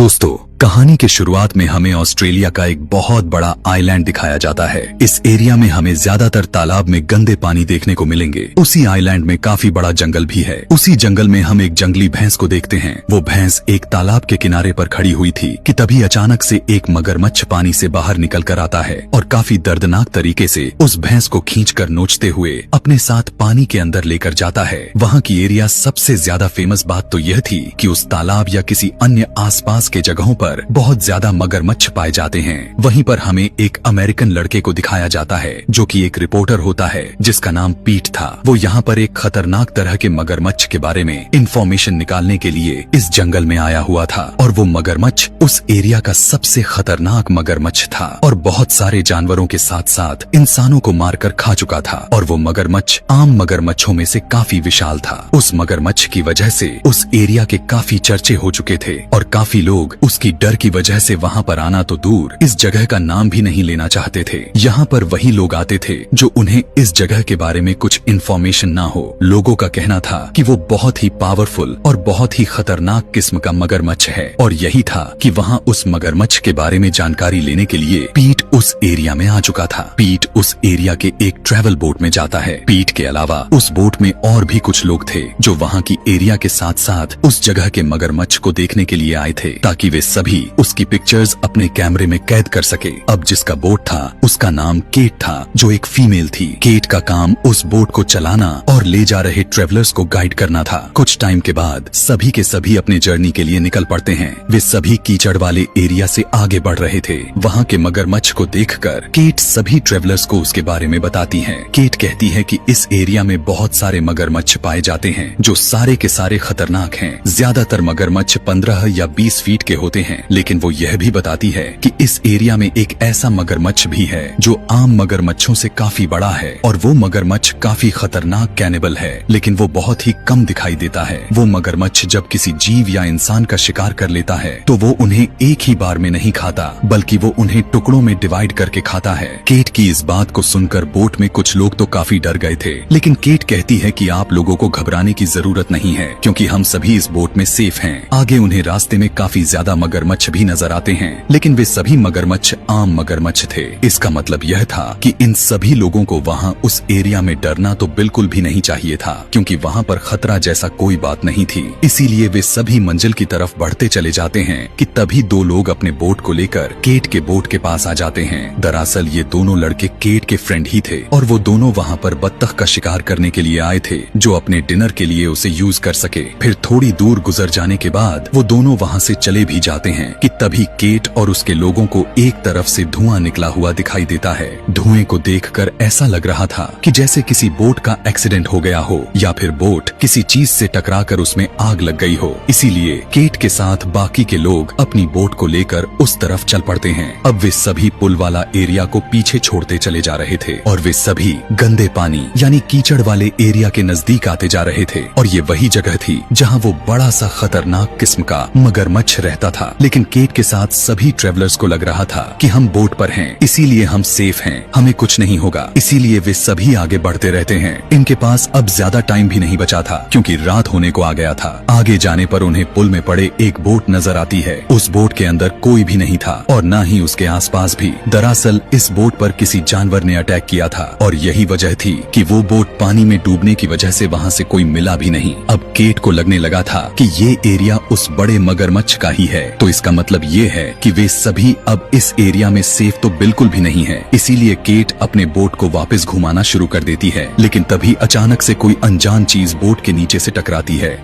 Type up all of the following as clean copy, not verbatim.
दोस्तों, कहानी के शुरुआत में हमें ऑस्ट्रेलिया का एक बहुत बड़ा आइलैंड दिखाया जाता है। इस एरिया में हमें ज्यादातर तालाब में गंदे पानी देखने को मिलेंगे। उसी आइलैंड में काफी बड़ा जंगल भी है। उसी जंगल में हम एक जंगली भैंस को देखते हैं। वो भैंस एक तालाब के किनारे पर खड़ी हुई थी कि तभी अचानक से एक मगरमच्छ पानी से बाहर निकल कर आता है और काफी दर्दनाक तरीके से उस भैंस को खींचकर नोचते हुए अपने साथ पानी के अंदर लेकर जाता है। वहाँ की एरिया सबसे ज्यादा फेमस बात तो यह थी कि उस तालाब या किसी अन्य आसपास के जगहों पर बहुत ज्यादा मगरमच्छ पाए जाते हैं। वहीं पर हमें एक अमेरिकन लड़के को दिखाया जाता है जो कि एक रिपोर्टर होता है जिसका नाम पीट था। वो यहाँ पर एक खतरनाक तरह के मगरमच्छ के बारे में इंफॉर्मेशन निकालने के लिए इस जंगल में आया हुआ था और वो मगरमच्छ उस एरिया का सबसे खतरनाक मगरमच्छ था और बहुत सारे जानवरों के साथ साथ इंसानों को मारकर खा चुका था। और वो मगरमच्छ आम मगरमच्छों में से काफी विशाल था। उस मगरमच्छ की वजह से उस एरिया के काफी चर्चे हो चुके थे और काफी लोग उसकी डर की वजह से वहाँ पर आना तो दूर इस जगह का नाम भी नहीं लेना चाहते थे। यहाँ पर वही लोग आते थे जो उन्हें इस जगह के बारे में कुछ इन्फॉर्मेशन ना हो। लोगों का कहना था कि वो बहुत ही पावरफुल और बहुत ही खतरनाक किस्म का मगरमच्छ है और यही था कि वहाँ उस मगरमच्छ के बारे में जानकारी लेने के लिए पीट उस एरिया में आ चुका था। पीट उस एरिया के एक ट्रैवल बोट में जाता है। पीट के अलावा उस बोट में और भी कुछ लोग थे जो वहाँ की एरिया के साथ साथ उस जगह के मगरमच्छ को देखने के लिए आए थे ताकि वे सभी उसकी पिक्चर्स अपने कैमरे में कैद कर सके। अब जिसका बोट था उसका नाम केट था जो एक फीमेल थी। केट का काम उस बोट को चलाना और ले जा रहे ट्रेवलर्स को गाइड करना था। कुछ टाइम के बाद सभी के सभी अपने जर्नी के लिए निकल पड़ते हैं। वे सभी कीचड़ वाले एरिया से आगे बढ़ रहे थे। वहाँ के मगरमच्छ को देखकर केट सभी ट्रेवलर्स को उसके बारे में बताती है। केट कहती है कि इस एरिया में बहुत सारे मगरमच्छ पाए जाते हैं जो सारे के सारे खतरनाक हैं। ज्यादातर मगरमच्छ 15 या 20 फीट के होते हैं, लेकिन वो यह भी बताती है कि इस एरिया में एक ऐसा मगरमच्छ भी है जो आम मगरमच्छों से काफी बड़ा है और वो मगरमच्छ काफी खतरनाक कैनिबल है, लेकिन वो बहुत ही कम दिखाई देता है। वो मगरमच्छ जब किसी जीव या इंसान का शिकार कर लेता है तो वो उन्हें एक ही बार में नहीं खाता बल्कि वो उन्हें टुकड़ों में डिवाइड करके खाता है। केट की इस बात को सुनकर बोट में कुछ लोग तो काफी डर गए थे, लेकिन केट कहती है कि आप लोगों को घबराने की जरूरत नहीं है क्योंकि हम सभी इस बोट में सेफ हैं। आगे उन्हें रास्ते में काफी ज्यादा मगरमच्छ भी नजर आते हैं, लेकिन वे सभी मगरमच्छ आम मगरमच्छ थे। इसका मतलब यह था कि इन सभी लोगों को वहाँ उस एरिया में डरना तो बिल्कुल भी नहीं चाहिए था क्योंकि वहाँ पर खतरा जैसा कोई बात नहीं थी। इसीलिए वे सभी मंजिल की तरफ बढ़ते चले जाते हैं कि तभी दो लोग अपने बोट को लेकर केट के बोट के पास आ जाते हैं। दरअसल ये दोनों लड़के केट के फ्रेंड ही थे और वो दोनों वहाँ पर बत्तख का शिकार करने के लिए आए थे जो अपने डिनर के लिए उसे यूज कर सके। फिर थोड़ी दूर गुजर जाने के बाद वो दोनों वहाँ से चले भी जाते हैं कि तभी केट और उसके लोगों को एक तरफ से धुआं निकला हुआ दिखाई देता है। धुएं को देखकर ऐसा लग रहा था कि जैसे किसी बोट का एक्सीडेंट हो गया हो या फिर बोट किसी चीज से टकराकर उसमें आग लग गई हो। इसीलिए केट के साथ बाकी के लोग अपनी बोट को लेकर उस तरफ चल पड़ते हैं। अब वे सभी पुल वाला एरिया को पीछे छोड़ते चले जा रहे थे और वे सभी गंदे पानी यानी कीचड़ वाले एरिया के नजदीक आते जा रहे थे और ये वही जगह थी जहाँ वो बड़ा सा खतरनाक किस्म का मगरमच्छ रहता था। लेकिन केट के साथ सभी ट्रेवलर्स को लग रहा था कि हम बोट पर हैं, इसीलिए हम सेफ हैं, हमें कुछ नहीं होगा। इसीलिए वे सभी आगे बढ़ते रहते हैं। इनके पास अब ज्यादा टाइम भी नहीं बचा था क्योंकि रात होने को आ गया था। आगे जाने पर उन्हें पुल में पड़े एक बोट नजर आती है। उस बोट के अंदर कोई भी नहीं था और न ही उसके आसपास भी। दरअसल इस बोट पर किसी जानवर ने अटैक किया था और यही वजह थी कि वो बोट पानी में डूबने की वजह से वहाँ से कोई मिला भी नहीं। अब केट को लगने लगा था कि ये एरिया उस बड़े मगरमच्छ का ही है, तो इसका मतलब ये है कि वे सभी अब इस एरिया में सेफ तो बिल्कुल भी नहीं है। इसीलिए केट अपने बोट को वापस घुमाना शुरू कर देती है, लेकिन तभी अचानक से कोई अनजान चीज बोट के नीचे से टकराती है।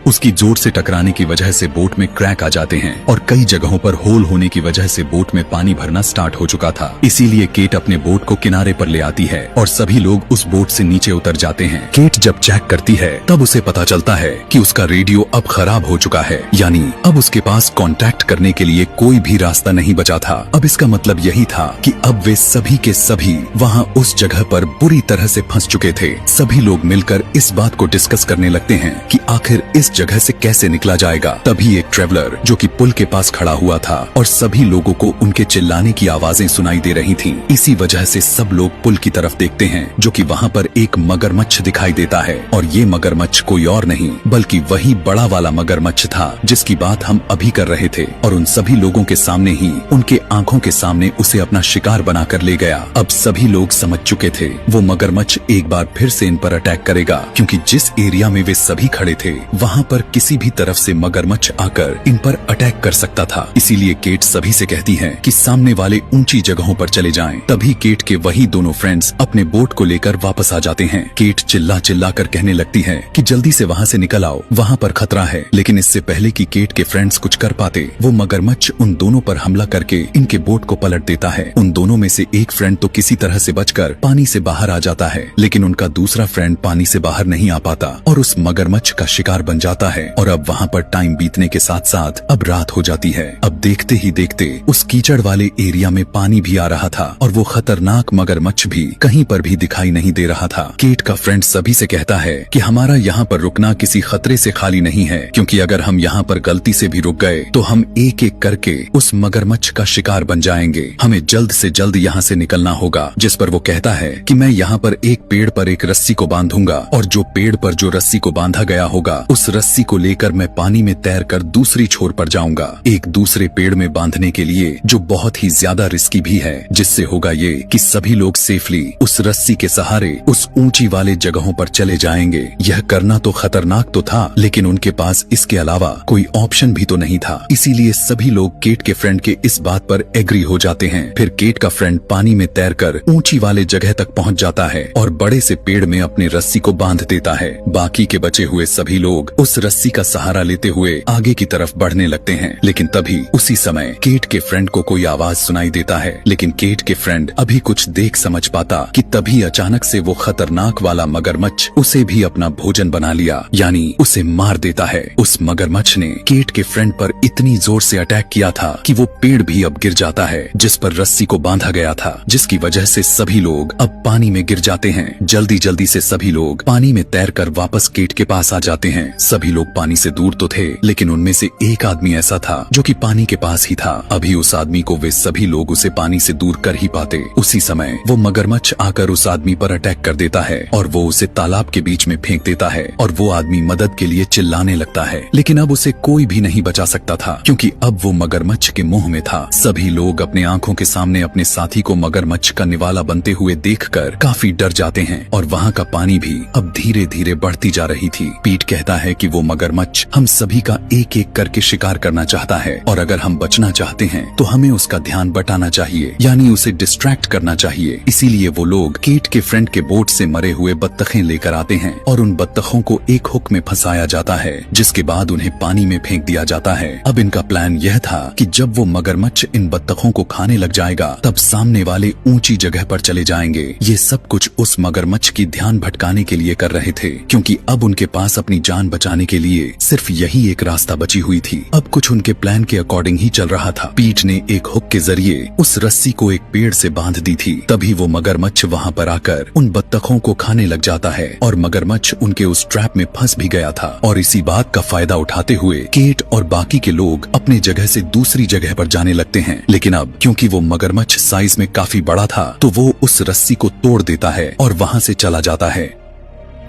उसकी जोर से टकराने की वजह से बोट में क्रैक आ जाते हैं और कई जगहों पर होल होने की वजह से बोट में पानी भरना स्टार्ट हो चुका था। इसीलिए केट अपने बोट को किनारे पर ले आती है और सभी लोग उस बोट से नीचे उतर जाते हैं। केट जब चेक करती है तब उसे पता चलता है कि उसका रेडियो अब खराब हो चुका है, यानी अब उसके पास कांटेक्ट करने के लिए कोई भी रास्ता नहीं बचा था। अब इसका मतलब यही था कि अब वे सभी के सभी वहाँ उस जगह पर बुरी तरह से फंस चुके थे। सभी लोग मिलकर इस बात को डिस्कस करने लगते हैं कि आखिर इस जगह से कैसे निकला जाएगा। तभी एक ट्रेवलर जो कि पुल के पास खड़ा हुआ था और सभी लोगों को उनके चिल्लाने की आवाजें सुनाई दे रही थीं। इसी वजह से सब लोग पुल की तरफ देखते हैं जो कि वहाँ पर एक मगरमच्छ दिखाई देता लगता है और ये मगरमच्छ कोई और नहीं बल्कि वही बड़ा वाला मगरमच्छ था जिसकी बात हम अभी कर रहे थे। और उन सभी लोगों के सामने ही, उनके आंखों के सामने उसे अपना शिकार बनाकर ले गया। अब सभी लोग समझ चुके थे वो मगरमच्छ एक बार फिर से इन पर अटैक करेगा, क्योंकि जिस एरिया में वे सभी खड़े थे वहाँ पर किसी भी तरफ से मगरमच्छ आकर इन पर अटैक कर सकता था। इसीलिए केट सभी से कहती है कि सामने वाले ऊंची जगहों पर चले जाएं। तभी केट के वही दोनों फ्रेंड्स अपने बोट को लेकर वापस आ जाते हैं। केट चिल्ला चिल्ला कर कहने लगती है कि जल्दी से वहाँ से निकल आओ, वहाँ पर खतरा है। लेकिन इससे पहले कि केट के फ्रेंड्स कुछ कर पाते, वो मगरमच्छ उन दोनों पर हमला करके इनके बोट को पलट देता है। उन दोनों में से एक फ्रेंड तो किसी तरह से बचकर पानी से बाहर आ जाता है, लेकिन उनका दूसरा फ्रेंड पानी से बाहर नहीं आ पाता और उस मगरमच्छ का शिकार बन जाता है। और अब वहाँ पर टाइम बीतने के साथ साथ अब रात हो जाती है। अब देखते ही देखते उस कीचड़ वाले एरिया में पानी भी आ रहा था और वो खतरनाक मगरमच्छ भी कहीं पर भी दिखाई नहीं दे रहा था। केट का फ्रेंड सभी से कहता है कि हमारा यहाँ पर रुकना किसी खतरे से खाली नहीं है, क्योंकि अगर हम यहाँ पर गलती से भी रुक गए तो हम एक एक करके उस मगरमच्छ का शिकार बन जाएंगे। हमें जल्द से जल्द यहाँ से निकलना होगा। जिस पर वो कहता है कि मैं यहाँ पर एक पेड़ पर एक रस्सी को बांधूंगा और जो पेड़ पर जो रस्सी को बांधा गया होगा उस रस्सी को लेकर मैं पानी में तैरकर दूसरी छोर पर जाऊंगा, एक दूसरे पेड़ में बांधने के लिए, जो बहुत ही ज्यादा रिस्की भी है। जिससे होगा ये कि सभी लोग सेफली उस रस्सी के सहारे उस ऊंची वाले जगहों पर चले जाएंगे। यह करना तो खतरनाक तो था, लेकिन उनके पास इसके अलावा कोई ऑप्शन भी तो नहीं था। इसीलिए सभी लोग केट के फ्रेंड के इस बात पर एग्री हो जाते हैं। फिर केट का फ्रेंड पानी में तैरकर ऊंची वाले जगह तक पहुंच जाता है और बड़े से पेड़ में अपनी रस्सी को बांध देता है। बाकी के बचे हुए सभी लोग उस रस्सी का सहारा लेते हुए आगे की तरफ बढ़ने लगते हैं। लेकिन तभी उसी समय केट के फ्रेंड को कोई आवाज सुनाई देता है, लेकिन केट के फ्रेंड अभी कुछ देख समझ पाता कि तभी अचानक से वो खतरनाक वाला मगरमच्छ उसे भी अपना भोजन बना लिया, यानी उसे मार देता है। उस मगरमच्छ ने केट के फ्रेंड पर इतनी जोर से अटैक किया था कि वो पेड़ भी अब गिर जाता है जिस पर रस्सी को बांधा गया था, जिसकी वजह से सभी लोग अब पानी में गिर जाते हैं। जल्दी जल्दी से सभी लोग पानी में तैरकर वापस केट के पास आ जाते हैं। सभी लोग पानी से दूर तो थे, लेकिन उनमें से एक आदमी ऐसा था जो कि पानी के पास ही था। अभी उस आदमी को वे सभी लोग उसे पानी से दूर कर ही पाते। उसी समय वो मगरमच्छ आकर उस आदमी पर अटैक कर देता है और वो उसे तालाब के बीच में फेंक देता है और वो आदमी मदद के लिए चिल्लाने लगता है। लेकिन अब उसे कोई भी नहीं बचा सकता था, क्योंकि अब वो मगरमच्छ के मुंह में था। सभी लोग अपने आंखों के सामने अपने साथी को मगरमच्छ का निवाला बनते हुए देखकर काफी डर जाते हैं और वहाँ का पानी भी अब धीरे धीरे बढ़ती जा रही थी। पीट कहता है कि वो मगरमच्छ हम सभी का एक एक करके शिकार करना चाहता है और अगर हम बचना चाहते हैं तो हमें उसका ध्यान बटाना चाहिए, यानी उसे डिस्ट्रैक्ट करना चाहिए। इसीलिए वो लोग केट के फ्रेंड के बोट से मरे हुए बत्तखें लेकर आते हैं और उन बत्तखों को एक हुक में फंसाया जाता है, जिसके बाद उन्हें पानी में फेंक दिया जाता है। अब इनका प्लान यह था कि जब वो मगरमच्छ इन बत्तखों को खाने लग जाएगा तब सामने वाले ऊंची जगह पर चले जाएंगे। ये सब कुछ उस मगरमच्छ की ध्यान भटकाने के लिए कर रहे थे, क्योंकि अब उनके पास अपनी जान बचाने के लिए सिर्फ यही एक रास्ता बची हुई थी। अब कुछ उनके प्लान के अकॉर्डिंग ही चल रहा था। पीट ने एक हुक के जरिए उस रस्सी को एक पेड़ से बांध दी थी। तभी वो मगरमच्छ वहाँ पर आकर उन बत्तखों को खाने लग जाता है और मगरमच्छ उनके उस ट्रैप में फंस भी गया था। और इसी बात का फायदा उठाते हुए केट और बाकी के लोग अपने जगह से दूसरी जगह पर जाने लगते हैं। लेकिन अब क्योंकि वो मगरमच्छ साइज में काफी बड़ा था तो वो उस रस्सी को तोड़ देता है और वहाँ से चला जाता है।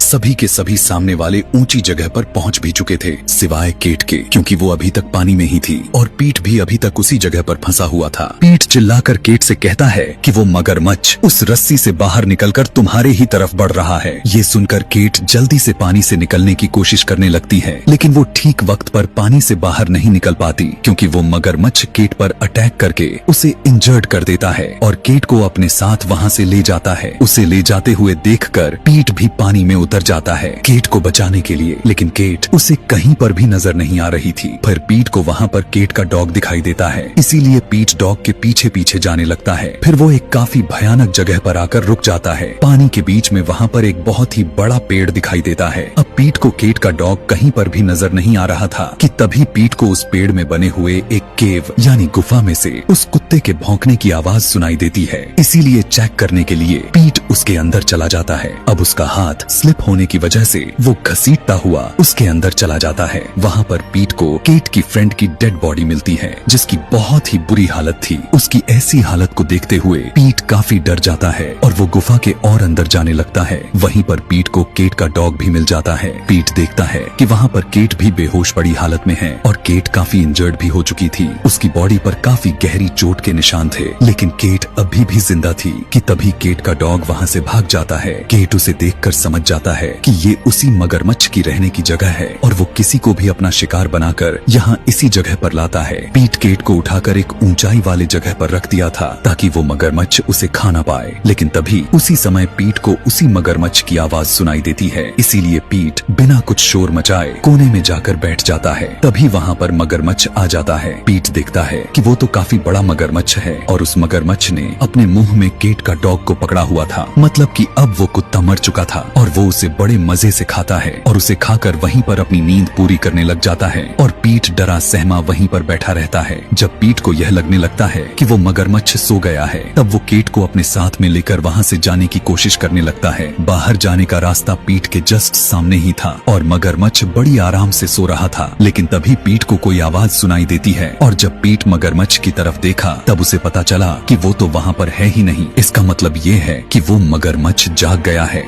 सभी के सभी सामने वाले ऊंची जगह पर पहुंच भी चुके थे, सिवाय केट के, क्योंकि वो अभी तक पानी में ही थी और पीट भी अभी तक उसी जगह पर फंसा हुआ था। पीट चिल्लाकर केट से कहता है कि वो मगरमच्छ उस रस्सी से बाहर निकलकर तुम्हारे ही तरफ बढ़ रहा है। ये सुनकर केट जल्दी से पानी से निकलने की कोशिश करने लगती है, लेकिन वो ठीक वक्त पर पानी से बाहर नहीं निकल पाती, क्योंकि वो मगरमच्छ केट पर अटैक करके उसे इंजर्ड कर देता है और केट को अपने साथ वहाँ से ले जाता है। उसे ले जाते हुए देखकर पीट भी पानी में उतर जाता है केट को बचाने के लिए, लेकिन केट उसे कहीं पर भी नजर नहीं आ रही थी। फिर पीट को वहाँ पर केट का डॉग दिखाई देता है, इसीलिए पीट डॉग के पीछे पीछे जाने लगता है। फिर वो एक काफी भयानक जगह पर आकर रुक जाता है। पानी के बीच में वहाँ पर एक बहुत ही बड़ा पेड़ दिखाई देता है। अब पीट को केट का डॉग कहीं पर भी नजर नहीं आ रहा था कि तभी पीट को उस पेड़ में बने हुए एक केव यानी गुफा में से उस कुत्ते के भौंकने की आवाज सुनाई देती है। इसीलिए चेक करने के लिए पीट उसके अंदर चला जाता है। अब उसका हाथ स्लिप होने की वजह से वो घसीटता हुआ उसके अंदर चला जाता है। वहाँ पर पीट को केट की फ्रेंड की डेड बॉडी मिलती है जिसकी बहुत ही बुरी हालत थी। उसकी ऐसी हालत को देखते हुए पीट काफी डर जाता है और वो गुफा के और अंदर जाने लगता है। वहीं पर पीट को केट का डॉग भी मिल जाता है। पीट देखता है कि वहाँ पर केट भी बेहोश पड़ी हालत में है और केट काफी इंजर्ड भी हो चुकी थी। उसकी बॉडी पर काफी गहरी चोट के निशान थे, लेकिन केट अभी भी जिंदा थी कि तभी केट का डॉग वहाँ से भाग जाता है। केट उसे देखकर समझ जाता है कि ये उसी मगरमच्छ की रहने की जगह है और वो किसी को भी अपना शिकार बनाकर यहाँ इसी जगह पर लाता है। पीट केट को उठाकर एक ऊंचाई वाले जगह पर रख दिया था ताकि वो मगरमच्छ उसे खा ना पाए, लेकिन तभी उसी समय पीट को उसी मगरमच्छ की आवाज सुनाई देती है। इसीलिए पीट बिना कुछ शोर मचाए कोने में जाकर बैठ जाता है। तभी वहाँ पर मगरमच्छ आ जाता है। पीट देखता है कि वो तो काफी बड़ा मगरमच्छ है और उस मगरमच्छ ने अपने मुंह में केट का डॉग को पकड़ा हुआ था, मतलब कि अब वो कुत्ता मर चुका था और वो उसे बड़े मजे से खाता है और उसे खाकर वहीं पर अपनी नींद पूरी करने लग जाता है। और पीट डरा सहमा वहीं पर बैठा रहता है। जब पीट को यह लगने लगता है कि वो मगरमच्छ सो गया है, तब वो केट को अपने साथ में लेकर वहाँ से जाने की कोशिश करने लगता है। बाहर जाने का रास्ता पीट के जस्ट सामने ही था और मगरमच्छ बड़ी आराम से सो रहा था, लेकिन तभी पीट को कोई आवाज सुनाई देती है और जब पीट मगरमच्छ की तरफ देखा तब उसे पता चला कि वो तो वहाँ पर है ही नहीं। इसका मतलब ये है कि वो मगरमच्छ जाग गया है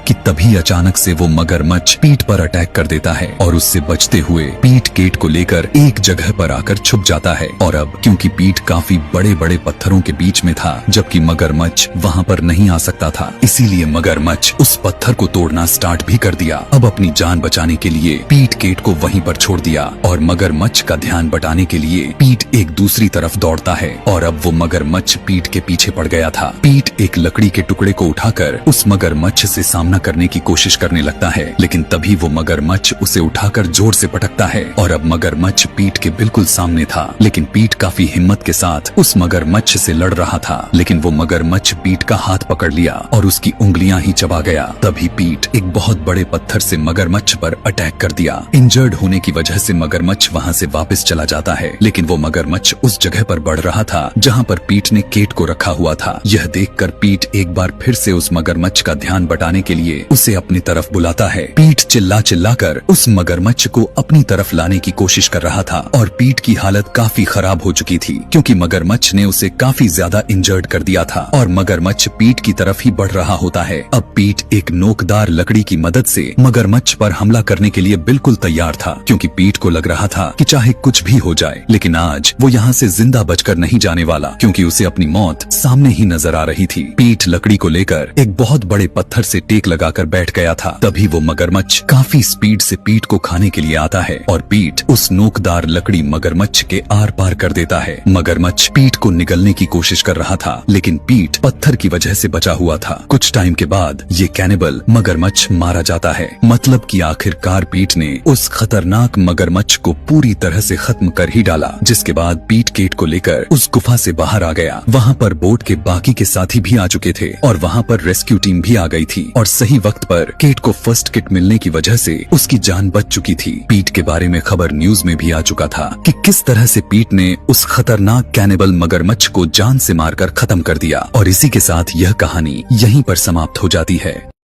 कि तभी अचानक से वो मगरमच्छ पीट पर अटैक कर देता है और उससे बचते हुए पीट केट को लेकर एक जगह पर आकर छुप जाता है। और अब क्योंकि पीट काफी बड़े बड़े पत्थरों के बीच में था जबकि मगरमच्छ वहाँ पर नहीं आ सकता था, इसीलिए मगरमच्छ उस पत्थर को तोड़ना स्टार्ट भी कर दिया। अब अपनी जान बचाने के लिए पीट केट को वहीं पर छोड़ दिया और मगरमच्छ का ध्यान बटाने के लिए पीट एक दूसरी तरफ दौड़ता है और अब वो मगरमच्छ पीट के पीछे पड़ गया था। पीट एक लकड़ी के टुकड़े को उठाकर उस मगरमच्छ से सामना करने की कोशिश करने लगता है, लेकिन तभी वो मगरमच्छ उसे उठाकर जोर से पटकता है और अब मगरमच्छ पीट के बिल्कुल सामने था, लेकिन पीट काफी हिम्मत के साथ उस मगरमच्छ से लड़ रहा था, लेकिन वो मगरमच्छ पीट का हाथ पकड़ लिया और उसकी उंगलियां ही चबा गया। तभी पीट एक बहुत बड़े पत्थर से मगरमच्छ पर अटैक कर दिया। इंजर्ड होने की वजह से मगरमच्छ वहाँ से वापस चला जाता है, लेकिन वो मगरमच्छ उस जगह पर बढ़ रहा था जहाँ पर पीट ने केट को रखा हुआ था। यह देखकर पीट एक बार फिर से उस मगरमच्छ का ध्यान बटाने के लिए उसे अपनी तरफ बुलाता है। पीट चिल्ला चिल्लाकर उस मगरमच्छ को अपनी तरफ लाने की कोशिश कर रहा था और पीट की हालत काफी खराब हो चुकी थी क्योंकि मगरमच्छ ने उसे काफी ज्यादा इंजर्ड कर दिया था और मगरमच्छ पीट की तरफ ही बढ़ रहा होता है। अब पीट एक नोकदार लकड़ी की मदद से मगरमच्छ पर हमला करने के लिए बिल्कुल तैयार था क्योंकि पीट को लग रहा था कि चाहे कुछ भी हो जाए लेकिन आज वो यहाँ से जिंदा बचकर नहीं जाने वाला क्योंकि उसे अपनी मौत सामने ही नजर आ रही थी। पीट लकड़ी को लेकर एक बहुत बड़े पत्थर से टेक लगाकर बैठ गया था। तभी वो मगरमच्छ काफी स्पीड से पीट को खाने के लिए आता है और पीट उस नोकदार लकड़ी मगरमच्छ के आर पार कर देता है। मगरमच्छ पीट को निगलने की कोशिश कर रहा था लेकिन पीट पत्थर की वजह से बचा हुआ था। कुछ टाइम के बाद ये कैनिबल मगरमच्छ मारा जाता है, मतलब कि आखिरकार पीट ने उस खतरनाक मगरमच्छ को पूरी तरह से खत्म कर ही डाला। जिसके बाद पीट केट को लेकर उस गुफा से बाहर आ गया। वहाँ पर बोट के बाकी के साथी भी आ चुके थे और वहाँ पर रेस्क्यू टीम भी आ गई थी और सही वक्त पर केट को फर्स्ट किट मिलने की वजह से उसकी जान बच चुकी थी। पीट के बारे में खबर न्यूज में भी आ चुका था कि किस तरह से पीट ने उस खतरनाक कैनिबल मगरमच्छ को जान से मारकर खत्म कर दिया और इसी के साथ यह कहानी यहीं पर समाप्त हो जाती है।